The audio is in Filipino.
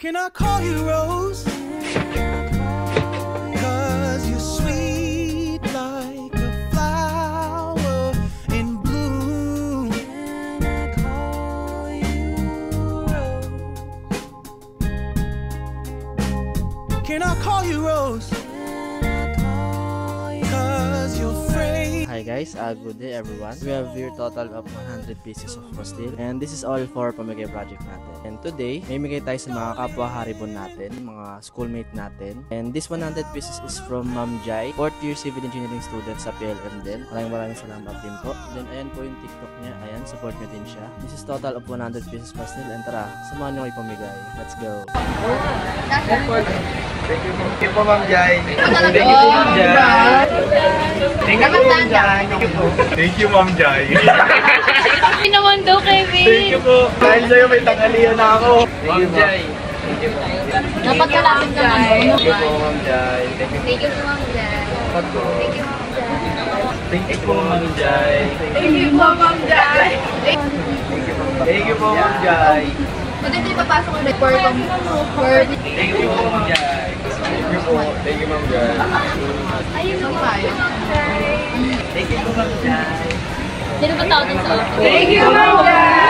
Can I call you Rose? Cause you're sweet like a flower in bloom. Can I call you Rose? Can I call you Rose? Cause you're free. Hi guys, good day everyone. We have here total of 100 pieces of pastil and this is all for pamigay project natin. And today, may migay tayo sa mga kapwa haribon natin, mga schoolmate natin. And this 100 pieces is from Ma'am Jai, 4th year civil engineering student sa PLM din. Maraming salamat din po. Then ayan po yung TikTok niya, ayan, support nyo din siya. This is total of 100 pieces pastil and tara, samahan nyo kayo pamigay. Let's go! Thank you po, Ma'am Jai. Thank you po, Ma'am Jai. Thank you po, Ma'am Jai. Thank you, Ma'am Jai. Hindi naman daw, Kevin. Thank you po. Dahil sa'yo may tanghalian na ako. Ma'am Jai. Thank you po. Dapat kalapit ka man. Thank you po, Ma'am Jai. Thank you po, Ma'am Jai. Thank you po, Ma'am Jai. Thank you po, Ma'am Jai. Thank you po, Ma'am Jai. Pwede din papasok ang report ng word. Thank you po, Ma'am Jai. Thank you po. Thank you, Ma'am Jai. Ayun po tayo. Thank you po, Ma'am Jai. Sino ba tawag sa office? Thank you, Ma'am Jai.